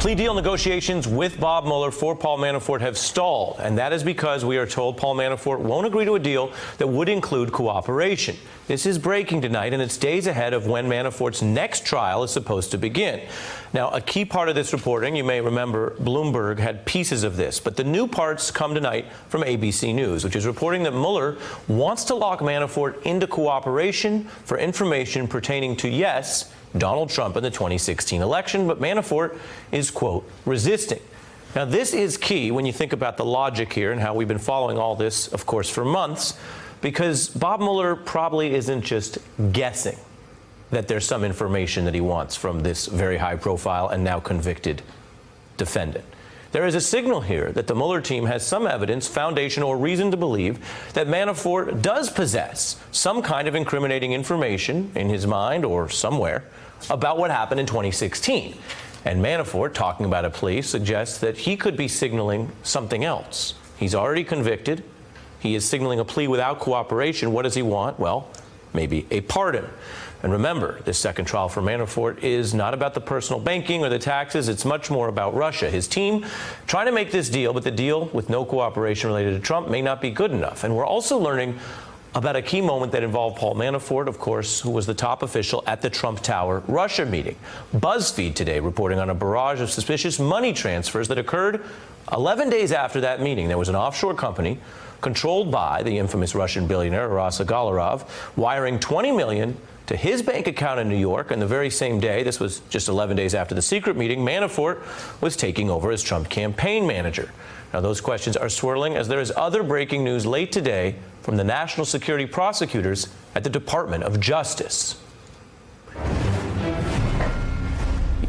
Plea deal negotiations with Bob Mueller for Paul Manafort have stalled, and that is because we are told Paul Manafort won't agree to a deal that would include cooperation. This is breaking tonight, and it's days ahead of when Manafort's next trial is supposed to begin. Now, a key part of this reporting, you may remember, Bloomberg had pieces of this, but the new parts come tonight from ABC News, which is reporting that Mueller wants to lock Manafort into cooperation for information pertaining to, yes, Donald Trump in the 2016 election, but Manafort is, quote, resisting. Now, this is key when you think about the logic here and how we've been following all this, of course, for months, because Bob Mueller probably isn't just guessing that there's some information that he wants from this very high-profile and now convicted defendant. There is a signal here that the Mueller team has some evidence, foundation, or reason to believe that Manafort does possess some kind of incriminating information in his mind or somewhere about what happened in 2016. And Manafort, talking about a plea, suggests that he could be signaling something else. He's already convicted. He is signaling a plea without cooperation. What does he want? Well, maybe a pardon. And remember, this second trial for Manafort is not about the personal banking or the taxes. It's much more about Russia. His team trying to make this deal, but the deal with no cooperation related to Trump may not be good enough. And we're also learning about a key moment that involved Paul Manafort, of course, who was the top official at the Trump Tower Russia meeting. BuzzFeed today reporting on a barrage of suspicious money transfers that occurred 11 days after that meeting. There was an offshore company controlled by the infamous Russian billionaire Aras Agalarov, wiring $20 million to his bank account in New York, and the very same day, this was just 11 days after the secret meeting, Manafort was taking over as Trump campaign manager. Now, those questions are swirling as there is other breaking news late today from the national security prosecutors at the Department of Justice.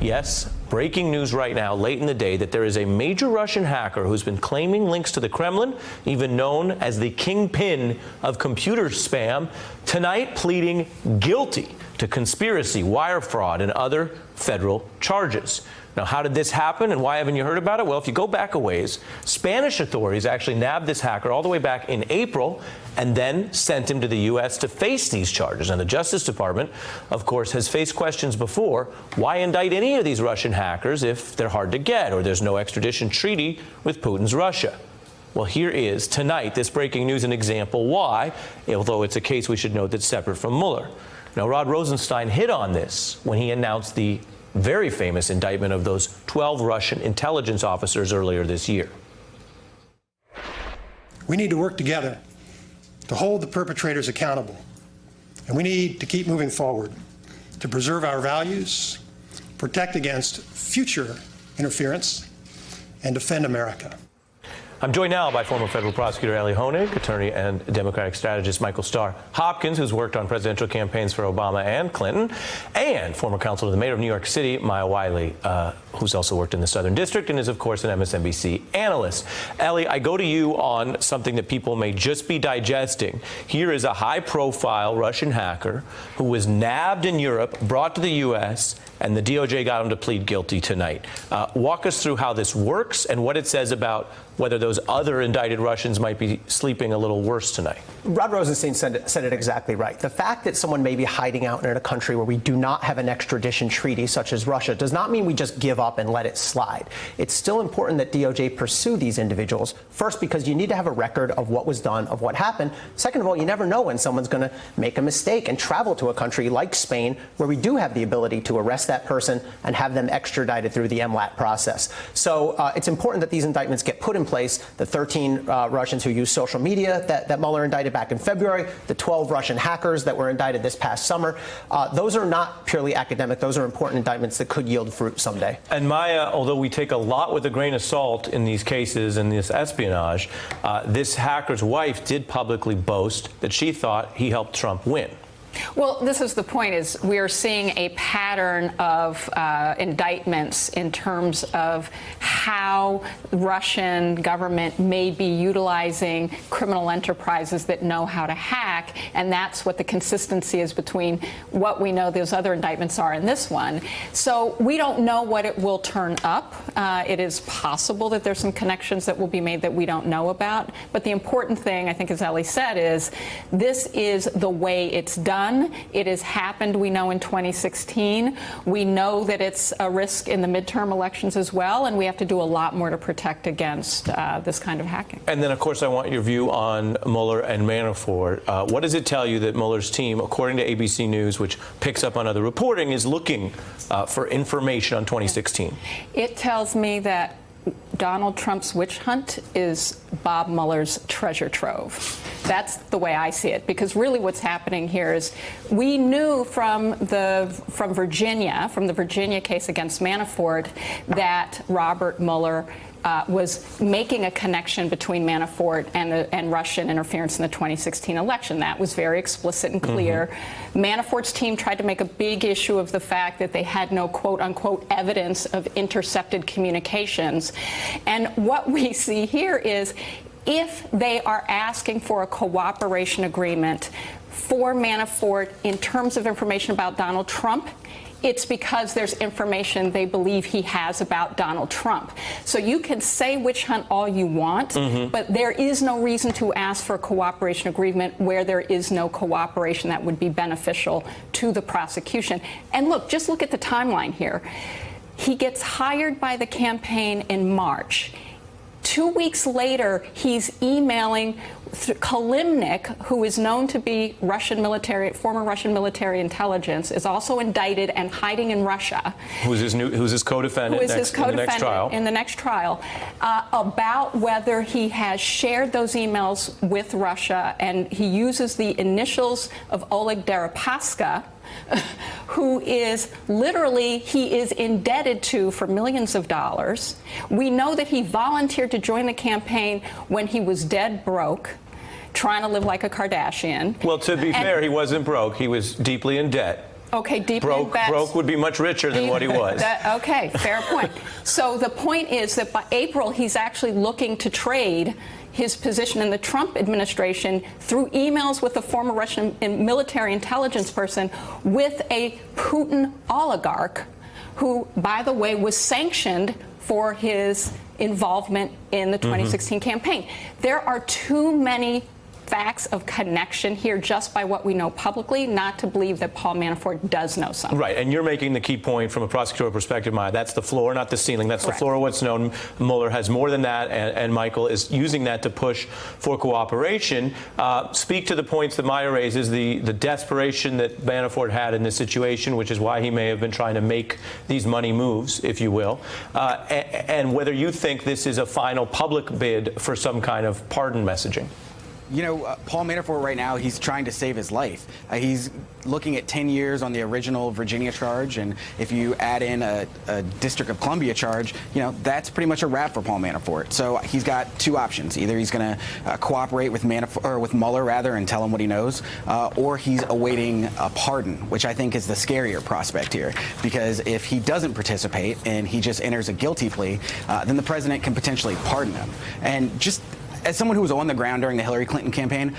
Yes, breaking news right now, late in the day, that there is a major Russian hacker who's been claiming links to the Kremlin, even known as the kingpin of computer spam, tonight pleading guilty to conspiracy, wire fraud, and other federal charges. Now, how did this happen, and why haven't you heard about it? Well, if you go back a ways, Spanish authorities actually nabbed this hacker all the way back in April and then sent him to the U.S. to face these charges. And the Justice Department, of course, has faced questions before. Why indict any of these Russian hackers if they're hard to get or there's no extradition treaty with Putin's Russia? Well, here is, tonight, this breaking news, an example why, although it's a case we should note that's separate from Mueller. Now, Rod Rosenstein hit on this when he announced the very famous indictment of those 12 Russian intelligence officers earlier this year. We need to work together to hold the perpetrators accountable, and we need to keep moving forward to preserve our values, protect against future interference, and defend America. I'm joined now by former federal prosecutor Elie Honig, attorney and Democratic strategist Michael Starr Hopkins, who's worked on presidential campaigns for Obama and Clinton, and former counsel to the mayor of New York City, Maya Wiley, who's also worked in the Southern District and is, of course, an MSNBC analyst. Elie, I go to you on something that people may just be digesting. Here is a high-profile Russian hacker who was nabbed in Europe, brought to the U.S., and the DOJ got him to plead guilty tonight. Walk us through how this works and what it says about whether those other indicted Russians might be sleeping a little worse tonight. Rod Rosenstein said it exactly right. The fact that someone may be hiding out in a country where we do not have an extradition treaty, such as Russia, does not mean we just give up and let it slide. It's still important that DOJ pursue these individuals, first because you need to have a record of what was done, of what happened. Second of all, you never know when someone's going to make a mistake and travel to a country like Spain, where we do have the ability to arrest that person and have them extradited through the MLAT process. So it's important that these indictments get put in place. The 13 Russians who used social media that Mueller indicted back in February, the 12 Russian hackers that were indicted this past summer, those are not purely academic. Those are important indictments that could yield fruit someday. And Maya, although we take a lot with a grain of salt in these cases and this espionage, this hacker's wife did publicly boast that she thought he helped Trump win. Well, this is the point, is we are seeing a pattern of indictments in terms of how the Russian government may be utilizing criminal enterprises that know how to hack, and that's what the consistency is between what we know those other indictments are and this one. So we don't know what it will turn up. It is possible that there's some connections that will be made that we don't know about, but the important thing, I think, as Elie said, is this is the way it's done done. It has happened, we know, in 2016. We know that it's a risk in the midterm elections as well, and we have to do a lot more to protect against this kind of hacking. And then, of course, I want your view on Mueller and Manafort. What does it tell you that Mueller's team, according to ABC News, which picks up on other reporting, is looking for information on 2016? It tells me that Donald Trump's witch hunt is Bob Mueller's treasure trove. That's the way I see it, because really what's happening here is we knew from the Virginia case against Manafort that Robert Mueller was making a connection between Manafort and Russian interference in the 2016 election. That was very explicit and clear. Manafort's team tried to make a big issue of the fact that they had no quote-unquote evidence of intercepted communications. And what we see here is if they are asking for a cooperation agreement for Manafort in terms of information about Donald Trump, it's because there's information they believe he has about Donald Trump. So you can say witch hunt all you want, but there is no reason to ask for a cooperation agreement where there is no cooperation that would be beneficial to the prosecution. And look, just look at the timeline here. He gets hired by the campaign in March. 2 weeks later, he's emailing Kilimnik, who is known to be former Russian military intelligence, is also indicted and hiding in Russia. Who's his co-defendant in the next trial, about whether he has shared those emails with Russia, and he uses the initials of Oleg Deripaska, who is literally, he is indebted to for millions of dollars. We know that he volunteered to join the campaign when he was dead broke, trying to live like a Kardashian. Well, to be fair, he wasn't broke. He was deeply in debt. Okay, deeply in debt. Broke would be much richer than what he was. Okay, fair point. So the point is that by April, he's actually looking to trade his position in the Trump administration through emails with a former Russian military intelligence person with a Putin oligarch who, by the way, was sanctioned for his involvement in the 2016 campaign. There are too many facts of connection here just by what we know publicly, not to believe that Paul Manafort does know something. Right, and you're making the key point from a prosecutorial perspective, Maya. That's the floor, not the ceiling. That's Correct. The floor of what's known. Mueller has more than that, and Michael is using that to push for cooperation. Speak to the points that Maya raises, the desperation that Manafort had in this situation, which is why he may have been trying to make these money moves, if you will, and whether you think this is a final public bid for some kind of pardon messaging. You know, Paul Manafort right now, he's trying to save his life. He's looking at 10 years on the original Virginia charge, and if you add in a District of Columbia charge, you know, that's pretty much a wrap for Paul Manafort. So he's got two options. Either he's going to cooperate with Mueller rather and tell him what he knows, or he's awaiting a pardon, which I think is the scarier prospect here. Because if he doesn't participate and he just enters a guilty plea, then the president can potentially pardon him. And just as someone who was on the ground during the Hillary Clinton campaign,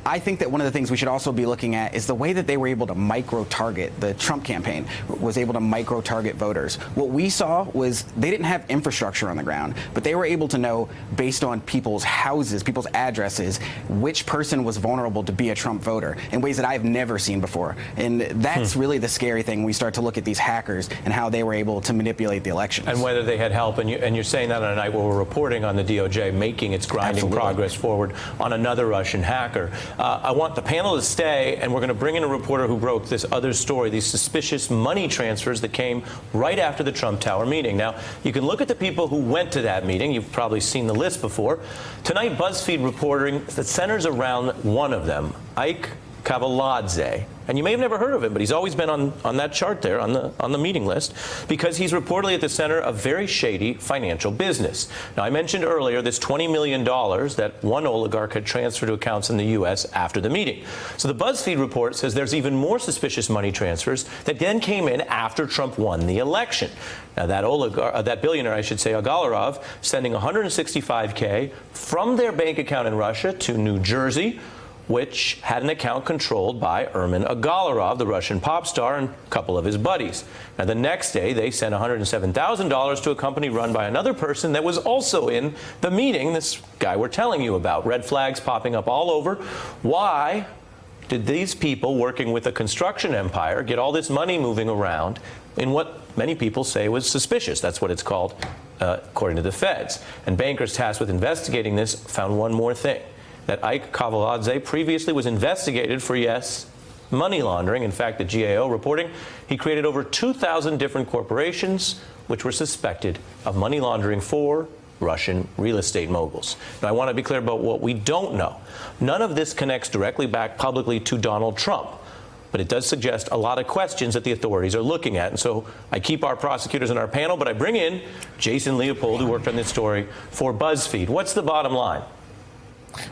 I think that one of the things we should also be looking at is the way that they were able to micro-target. The Trump campaign was able to micro-target voters. What we saw was they didn't have infrastructure on the ground, but they were able to know, based on people's houses, people's addresses, which person was vulnerable to be a Trump voter in ways that I've never seen before. And that's really the scary thing when we start to look at these hackers and how they were able to manipulate the elections. And whether they had help, and you're saying that on a night where we're reporting on the DOJ making its grinding progress forward on another Russian hacker. I want the panel to stay, and we're going to bring in a reporter who broke this other story, these suspicious money transfers that came right after the Trump Tower meeting. Now, you can look at the people who went to that meeting. You've probably seen the list before. Tonight, BuzzFeed reporting that centers around one of them, Ike Kavaladze. And you may have never heard of him, but he's always been on that chart there, on the meeting list, because he's reportedly at the center of very shady financial business. Now, I mentioned earlier this $20 million that one oligarch had transferred to accounts in the U.S. after the meeting. So the BuzzFeed report says there's even more suspicious money transfers that then came in after Trump won the election. Now, that billionaire, I should say, Agalarov, sending $165K from their bank account in Russia to New Jersey, which had an account controlled by Ermin Agalarov, the Russian pop star, and a couple of his buddies. Now, the next day, they sent $107,000 to a company run by another person that was also in the meeting, this guy we're telling you about. Red flags popping up all over. Why? did these people working with a construction empire get all this money moving around in what many people say was suspicious? That's what it's called, according to the feds. And bankers tasked with investigating this found one more thing, that Ike Kavaladze previously was investigated for, yes, money laundering. In fact, the GAO reporting he created over 2,000 different corporations which were suspected of money laundering for Russian real estate moguls. Now, I want to be clear about what we don't know. None of this connects directly back publicly to Donald Trump, but it does suggest a lot of questions that the authorities are looking at. And so I keep our prosecutors in our panel, but I bring in Jason Leopold, who worked on this story for BuzzFeed. What's the bottom line?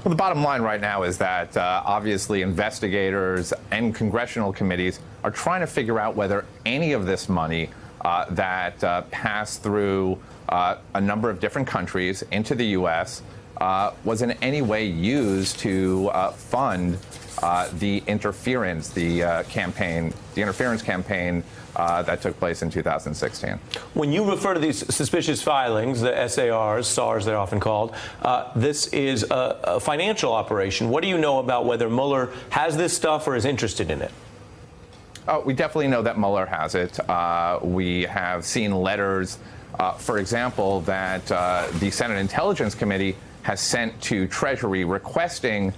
Well, the bottom line right now is that obviously investigators and congressional committees are trying to figure out whether any of this money that passed through a number of different countries into the U.S. Was in any way used to fund the interference campaign that took place in 2016. When you refer to these suspicious filings, the SARs, they're often called, this is a financial operation. What do you know about whether Mueller has this stuff or is interested in it? We definitely know that Mueller has it. We have seen letters, for example, that the Senate Intelligence Committee has sent to Treasury requesting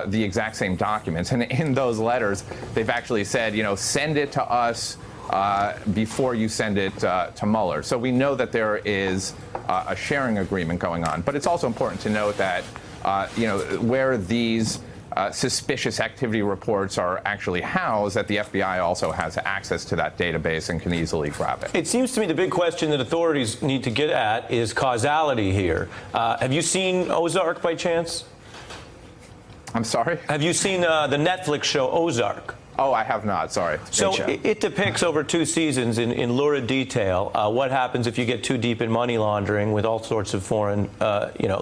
the exact same documents. And in those letters, they've actually said, send it to us before you send it to Mueller. So we know that there is a sharing agreement going on. But it's also important to note that, where these suspicious activity reports are actually housed, that the FBI also has access to that database and can easily grab it. It seems to me the big question that authorities need to get at is causality here. Have you seen Ozark by chance? I'm sorry? Have you seen the Netflix show Ozark? Oh, I have not. Sorry. So it depicts over 2 seasons in lurid detail what happens if you get too deep in money laundering with all sorts of foreign,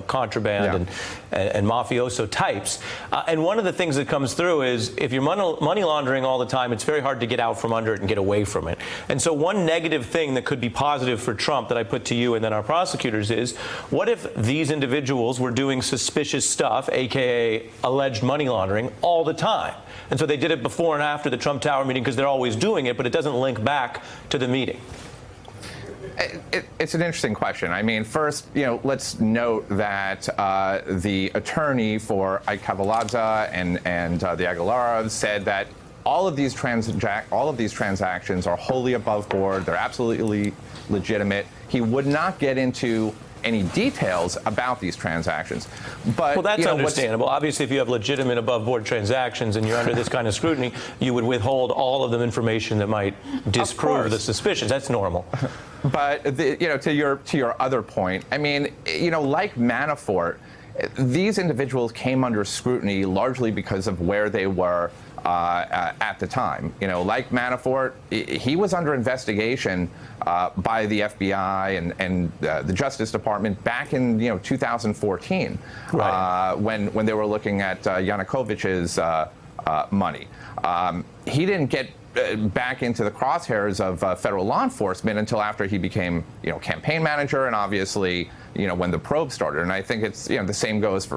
contraband and mafioso types. And one of the things that comes through is if you're money laundering all the time, it's very hard to get out from under it and get away from it. And so one negative thing that could be positive for Trump that I put to you and then our prosecutors is, what if these individuals were doing suspicious stuff, a.k.a. alleged money laundering, all the time? And so they did it before and after the Trump Tower meeting because they're always doing it, but it doesn't link back to the meeting. It's an interesting question. I mean, first, let's note that the attorney for Ike Kavaladze and the Agalarovs said that all of these transactions are wholly above board. They're absolutely legitimate. He would not get into any details about these transactions. But well, that's understandable. Obviously, if you have legitimate above-board transactions and you're under this kind of scrutiny, you would withhold all of the information that might disprove the suspicions. That's normal. But to your other point, I mean, like Manafort, these individuals came under scrutiny largely because of where they were at the time. Like Manafort, he was under investigation by the FBI and the Justice Department back in 2014, right. When they were looking at Yanukovych's money. He didn't get back into the crosshairs of federal law enforcement until after he became campaign manager, and obviously when the probe started. And I think it's the same goes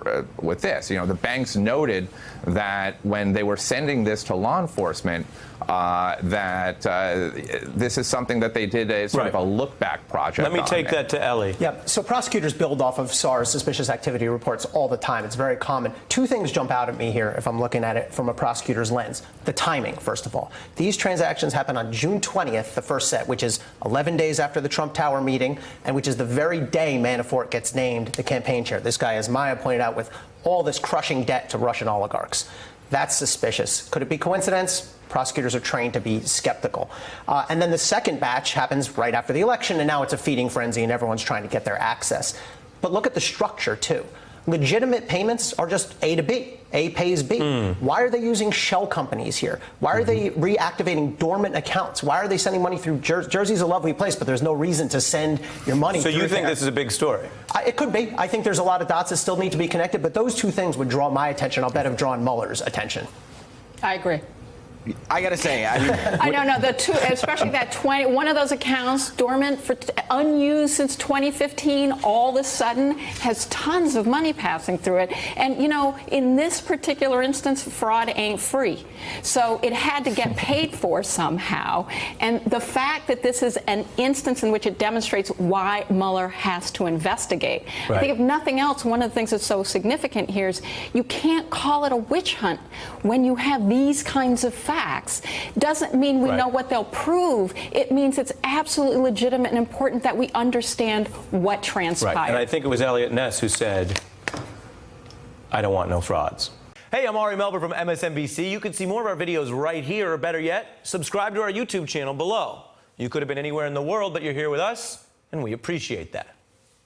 with this. The banks noted that when they were sending this to law enforcement, that this is something that they did a sort of a look-back project. Let me take that to Ellie. Yeah, so prosecutors build off of SAR's suspicious activity reports all the time. It's very common. 2 things jump out at me here if I'm looking at it from a prosecutor's lens. The timing, first of all. These transactions happen on June 20th, the first set, which is 11 days after the Trump Tower meeting, and which is the very day Manafort gets named the campaign chair. This guy, as Maya pointed out, with all this crushing debt to Russian oligarchs. That's suspicious. Could it be coincidence? Prosecutors are trained to be skeptical. And then the second batch happens right after the election, and now it's a feeding frenzy, and everyone's trying to get their access. But look at the structure, too. Legitimate payments are just A to B. A pays B. Why are they using shell companies here? Why are they reactivating dormant accounts? Why are they sending money through Jersey's a lovely place, but there's no reason to send your money through. So you think this is a big story? It could be. I think there's a lot of dots that still need to be connected, but those 2 things would draw my attention. I'll bet have drawn Mueller's attention. I agree. I got to say, I mean, I don't know, the two, especially that one of those accounts dormant for unused since 2015, all of a sudden has tons of money passing through it. And, you know, in this particular instance, fraud ain't free. So it had to get paid for somehow. And the fact that this is an instance in which it demonstrates why Mueller has to investigate. Right. I think if nothing else, one of the things that's so significant here is you can't call it a witch hunt when you have these kinds of facts. Doesn't mean we Right. know what they'll prove. It means it's absolutely legitimate and important that we understand what transpired. Right. And I think it was Elliot Ness who said, I don't want no frauds. Hey, I'm Ari Melber from MSNBC. You can see more of our videos right here, or better yet, subscribe to our YouTube channel below. You could have been anywhere in the world, but you're here with us, and we appreciate that.